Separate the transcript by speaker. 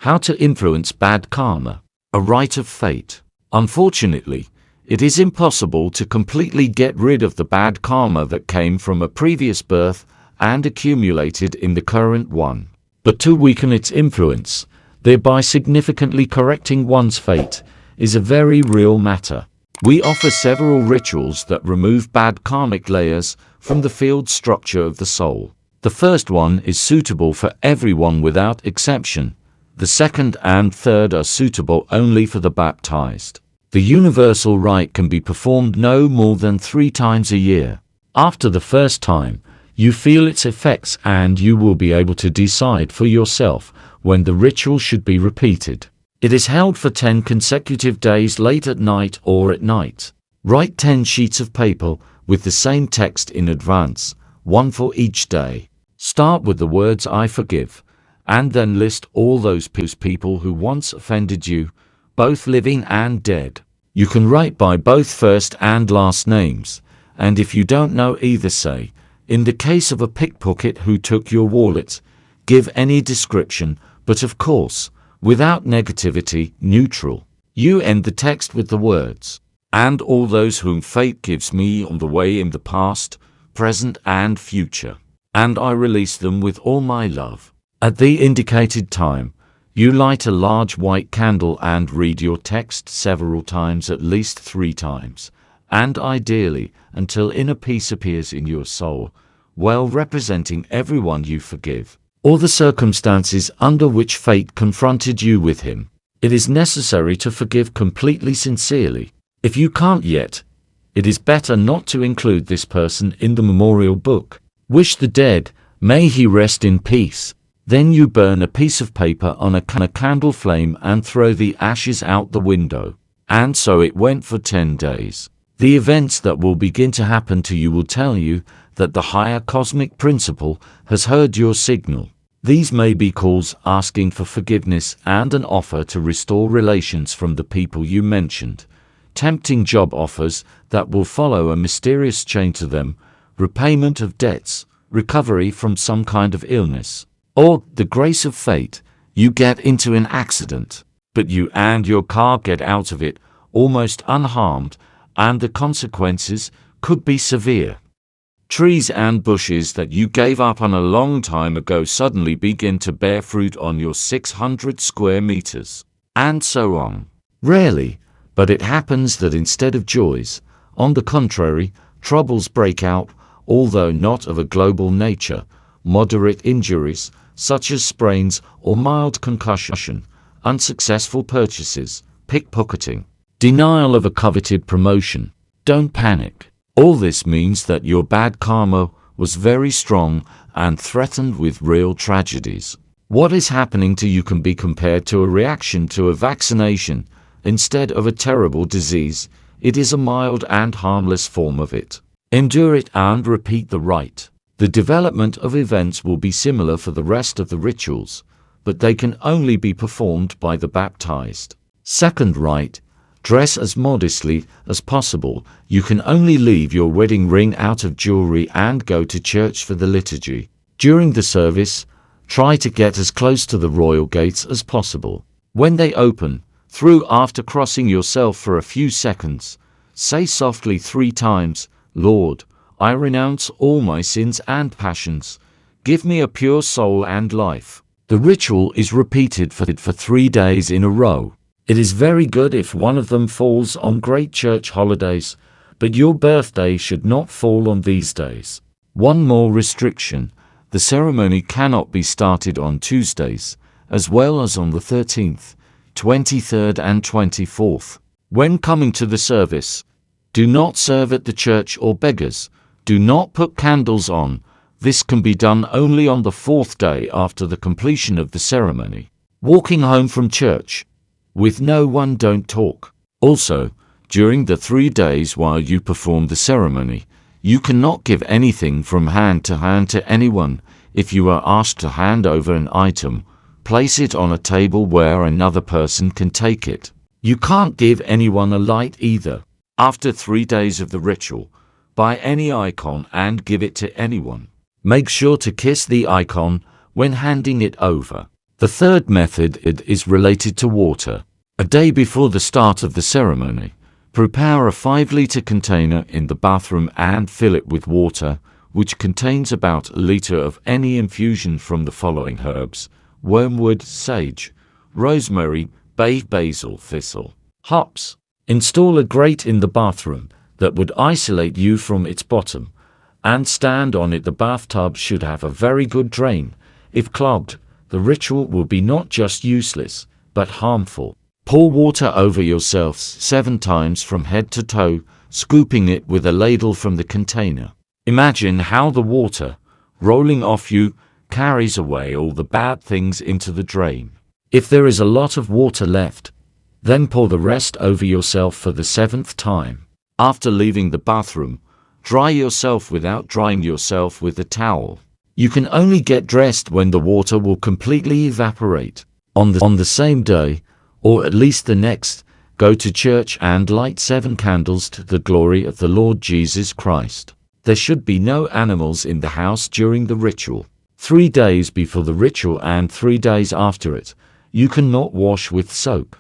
Speaker 1: How to influence bad karma. A rite of fate. Unfortunately, it is impossible to completely get rid of the bad karma that came from a previous birth and accumulated in the current one. But to weaken its influence, thereby significantly correcting one's fate, is a very real matter. We offer several rituals that remove bad karmic layers from the field structure of the soul. The first one is suitable for everyone without exception. The second and third are suitable only for the baptized. The universal rite can be performed no more than 3 times a year. After the first time, you feel its effects and you will be able to decide for yourself when the ritual should be repeated. It is held for 10 consecutive days late at night or at night. Write 10 sheets of paper with the same text in advance, one for each day. Start with the words "I forgive," and then list all those people who once offended you, both living and dead. You can write by both first and last names, and if you don't know either, say, in the case of a pickpocket who took your wallet, give any description, but of course, without negativity, neutral. You end the text with the words, "And all those whom fate gives me on the way in the past, present and future, and I release them with all my love." At the indicated time, you light a large white candle and read your text several times, at least 3 times, and ideally until inner peace appears in your soul, well representing everyone you forgive, or the circumstances under which fate confronted you with him. It is necessary to forgive completely sincerely. If you can't yet, it is better not to include this person in the memorial book. Wish the dead, may he rest in peace. Then you burn a piece of paper on a candle flame and throw the ashes out the window. And so it went for 10 days. The events that will begin to happen to you will tell you that the higher cosmic principle has heard your signal. These may be calls asking for forgiveness and an offer to restore relations from the people you mentioned, tempting job offers that will follow a mysterious chain to them, repayment of debts, recovery from some kind of illness, or the grace of fate. You get into an accident, but you and your car get out of it almost unharmed, and the consequences could be severe. Trees and bushes that you gave up on a long time ago suddenly begin to bear fruit on your 600 square meters, and so on. Rarely, but it happens that instead of joys, on the contrary, troubles break out, although not of a global nature. Moderate injuries, such as sprains or mild concussion, unsuccessful purchases, pickpocketing, denial of a coveted promotion. Don't panic. All this means that your bad karma was very strong and threatened with real tragedies. What is happening to you can be compared to a reaction to a vaccination. Instead of a terrible disease, it is a mild and harmless form of it. Endure it and repeat the rite. The development of events will be similar for the rest of the rituals, but they can only be performed by the baptized. Second rite. Dress as modestly as possible. You can only leave your wedding ring out of jewelry and go to church for the liturgy. During the service, try to get as close to the royal gates as possible. When they open, through after crossing yourself for a few seconds, say softly 3 times, "Lord, I renounce all my sins and passions. Give me a pure soul and life." The ritual is repeated for 3 days in a row. It is very good if one of them falls on great church holidays, but your birthday should not fall on these days. One more restriction: the ceremony cannot be started on Tuesdays, as well as on the 13th, 23rd and 24th. When coming to the service, do not serve at the church or beggars. Do not put candles on. This can be done only on the 4th day after the completion of the ceremony. Walking home from church with no one, don't talk. Also, during the 3 days while you perform the ceremony, you cannot give anything from hand to anyone. If you are asked to hand over an item, place it on a table where another person can take it. You can't give anyone a light either. After 3 days of the ritual, buy any icon and give it to anyone. Make sure to kiss the icon when handing it over. The third method is related to water. A day before the start of the ceremony, prepare a 5-liter container in the bathroom and fill it with water, which contains about a liter of any infusion from the following herbs: wormwood, sage, rosemary, bay, basil, thistle, hops. Install a grate in the bathroom that would isolate you from its bottom, and stand on it. The bathtub should have a very good drain. If clogged, the ritual will be not just useless, but harmful. Pour water over yourselves 7 times from head to toe, scooping it with a ladle from the container. Imagine how the water, rolling off you, carries away all the bad things into the drain. If there is a lot of water left, then pour the rest over yourself for the 7th time. After leaving the bathroom, dry yourself without drying yourself with a towel. You can only get dressed when the water will completely evaporate. On the same day, or at least the next, go to church and light 7 candles to the glory of the Lord Jesus Christ. There should be no animals in the house during the ritual. 3 days before the ritual and 3 days after it, you cannot wash with soap.